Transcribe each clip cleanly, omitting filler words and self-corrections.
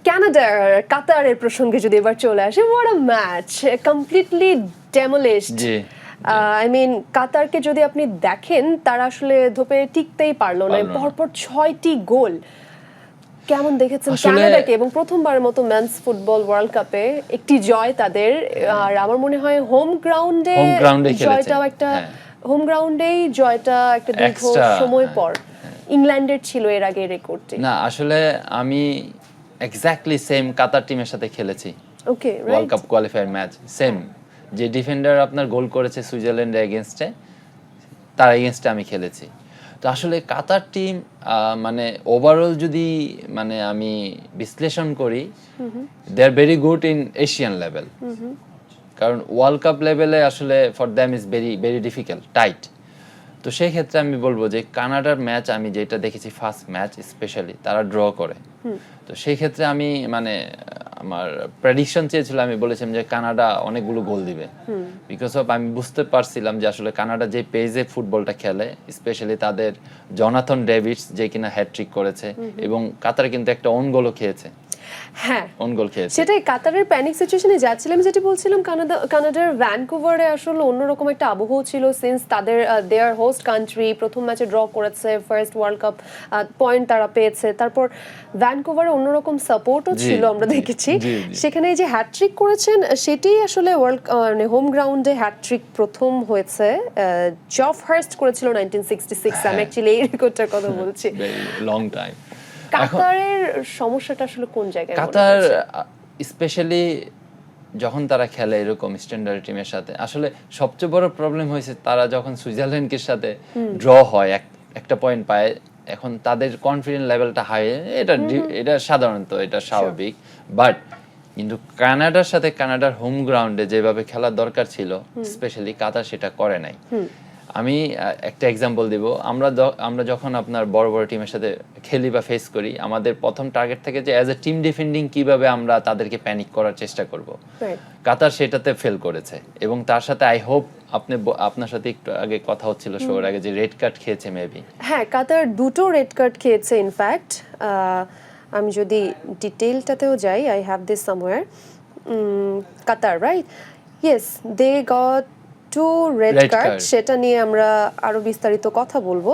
কানাডার কাতারের প্রসঙ্গে যদি এবার চলে আসে, what a match, completely demolished. জি আই মিন কাতারকে যদি আপনি দেখেন, তারা আসলে ধোপে টিকতেই পারলো না, পরপর 6টি গোল। কেমন দেখেছেন কানাডাকে? এবং প্রথমবারের মতো মেন্স ফুটবল ওয়ার্ল্ড কাপে একটি জয় তাদের। আর আমার মনে হয় হোম গ্রাউন্ডে জয়টাও একটা, হোম গ্রাউন্ডেই জয়টা একটা দীর্ঘ সময় পর। ইংল্যান্ডের ছিল এর আগে রেকর্ডটি। না, আসলে আমি এক্স্যাক্টলি সেম কাতার টিমের সাথে খেলেছি। Okay, world cup qualifier match same. যে ডিফেন্ডার আপনার গোল করেছে সুইজারল্যান্ডের এগেইনস্টে, তার এগেইনস্টে আমি খেলেছি। তো আসলে কাতার টিম মানে ওভারঅল যদি মানে আমি বিশ্লেষণ করি, they are very good in Asian level. কারণ ওয়ার্ল্ড কাপ লেভেলে আসলে for them is very very difficult, tight. তো সেই ক্ষেত্রে আমি বলবো যে কানাডার ম্যাচ আমি যেটা দেখেছি, ফার্স্ট ম্যাচ স্পেশালি তারা ড্র করে। তো সেই ক্ষেত্রে আমি মানে আমার প্রেডিকশন চেয়েছিল, আমি বলেছিলাম যে কানাডা অনেকগুলো গোল দিবে, বিকজ অফ আমি বুঝতে পারছিলাম যে আসলে কানাডা যে পেজে ফুটবলটা খেলে, স্পেশালি তাদের জনাথন ডেভিডস যে কিনা হ্যাটট্রিক করেছে, এবং কাতার কিন্তু একটা ওন গোলও খেয়েছে। হ্যাঁ, ওন গোল খেয়েছে। সেটাই কাতারের প্যানিক সিচুয়েশনে যাচ্ছিলাম, যেটি বলছিলাম কানাডার ভ্যানকুভারে আসলে অন্যরকম একটা আবহ ছিল, সিন্স তাদের দেয়ার হোস্ট কান্ট্রি প্রথম ম্যাচে ড্র করেছে, ফার্স্ট ওয়ার্ল্ড কাপ পয়েন্ট তারা পেয়েছে, তারপর ভ্যানকুভারে অন্যরকম সাপোর্টও ছিল আমরা দেখেছি। সেখানে যে হ্যাটট্রিক করেছেন সেটাই আসলে মানে হোম গ্রাউন্ডে হ্যাটট্রিক প্রথম হয়েছে। জফ হার্স্ট করেছিল 1966। আমি অ্যাকচুয়ালি এই রেকর্ডটার কথা বলছি। Long time. কাতারের সমস্যাটা আসলে কোন জায়গায়? কাতার স্পেশালি যখন তারা খেলে এরকম স্ট্যান্ডার্ড টিমের সাথে, আসলে সবচেয়ে বড় প্রবলেম হয়েছে তারা যখন সুইজারল্যান্ডের সাথে ড্র হয়, একটা পয়েন্ট পায়, এখন তাদের কনফিডেন্স লেভেলটা হাই। এটা সাধারণত এটা স্বাভাবিক, বাট কিন্তু কানাডার সাথে কানাডার হোম গ্রাউন্ডে যেভাবে খেলার দরকার ছিল, স্পেশালি কাতার সেটা করে নাই। আমি একটা এক্সাম্পল দিব, আমরা যখন আপনার বড় বড় টিমের সাথে খেলি বা ফেস করি, আমাদের প্রথম টার্গেট থাকে যে অ্যাজ এ টিম ডিফেন্ডিং কিভাবে আমরা তাদেরকে প্যানিক করার চেষ্টা করব। কাতার সেটাতে ফেল করেছে, এবং তার সাথে আই হোপ আপনার সাথে একটু আগে কথা হচ্ছিল শোর আগে, যে রেড কার্ড খেয়েছে মেবি। হ্যাঁ, কাতার 2টো রেড কার্ড খেয়েছে ইনফ্যাক্ট। আমি যদি ডিটেইলটাতেও যাই, I have this somewhere. Qatar, right? Yes, they got 2 red card. সেটা নিয়ে আমরা আরো বিস্তারিত কথা বলবো।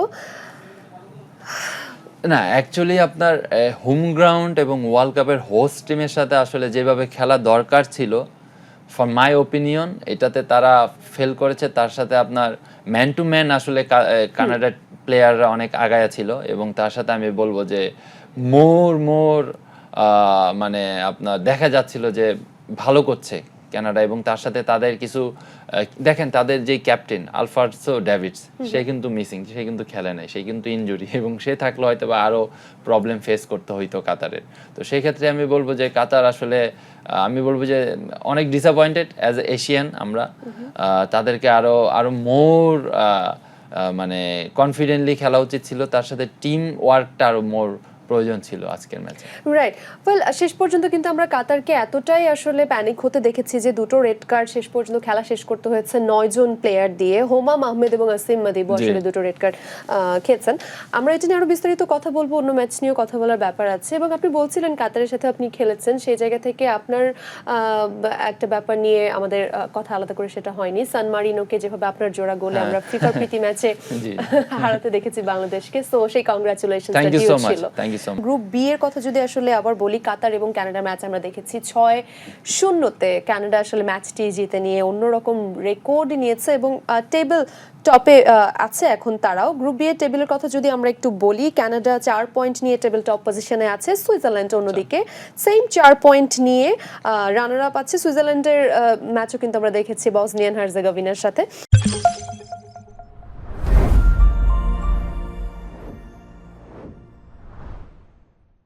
না, অ্যাকচুয়ালি আপনার হোম গ্রাউন্ড এবং ওয়ার্ল্ড কাপের হোস্ট টিমের সাথে আসলে যেভাবে খেলা দরকার ছিল, ফর মাই ওপিনিয়ন এটাতে তারা ফেল করেছে। তার সাথে আপনার ম্যান টু ম্যান আসলে কানাডার প্লেয়াররা অনেক আগায়া ছিল, এবং তার সাথে আমি বলবো যে মোর মানে আপনার দেখা যাচ্ছিল যে ভালো করছে কানাডা। এবং তার সাথে তাদের কিছু দেখেন, তাদের যে ক্যাপ্টেন আলফান্সো ডেভিডস, সে কিন্তু মিসিং, সে কিন্তু খেলে নাই, সে কিন্তু ইনজুরি, এবং সে থাকলে হয়তো বা আরও প্রবলেম ফেস করতে হইতো কাতারের। তো সেই ক্ষেত্রে আমি বলবো যে কাতার আসলে আমি বলবো যে অনেক ডিসঅ্যাপয়েন্টেড অ্যাজ এ এশিয়ান আমরা। তাদেরকে আরো মোর মানে কনফিডেন্টলি খেলা উচিত ছিল, তার সাথে টিম ওয়ার্কটা আরো মোর প্রয়োজন ছিল আজকের ম্যাচে। রাইট। ওয়েল, শেষ পর্যন্ত কিন্তু আমরা কাতারকে এতটাই আসলে প্যানিক হতে দেখেছি যে 2টো রেড কার্ড শেষ পর্যন্ত খেলা শেষ করতে হয়েছে 9 জন প্লেয়ার দিয়ে। হোমাম আহমেদ এবং আসিম মাদিব আসলে 2টো রেড কার্ড খেয়েছেন। আমরা এটা নিয়ে আরো বিস্তারিত কথা বলবো, অন্য ম্যাচ নিয়েও কথা বলার ব্যাপার আছে। এবং আপনি বলছিলেন কাতারের সাথে আপনি খেলেছেন, সেই জায়গা থেকে আপনার একটা ব্যাপার নিয়ে আমাদের কথা আলাদা করে সেটা হয়নি। সান মারিনোকে যেভাবে আপনার জোড়া গোলে আমরা ফিফা প্রীতি ম্যাচে হারাতে দেখেছি বাংলাদেশকে, সো সেই কংগ্রাচুলেশনস ছিল। গ্রুপ বি এর কথা যদি আসলে আবার বলি, কাতার এবং কানাডার ম্যাচ আমরা দেখেছি 6-0-তে কানাডা আসলে ম্যাচটি জিতে নিয়ে অন্যরকম রেকর্ড নিয়েছে, এবং টেবিল টপে আছে এখন তারাও। গ্রুপ বি এর টেবিলের কথা যদি আমরা একটু বলি, কানাডা 4 পয়েন্ট নিয়ে টেবিল টপ পজিশনে আছে, সুইজারল্যান্ড অন্যদিকে সেম 4 পয়েন্ট নিয়ে রানার আপ আছে। সুইজারল্যান্ডের ম্যাচও কিন্তু আমরা দেখেছি বসনিয়ান হার্জেগোভিনার সাথে।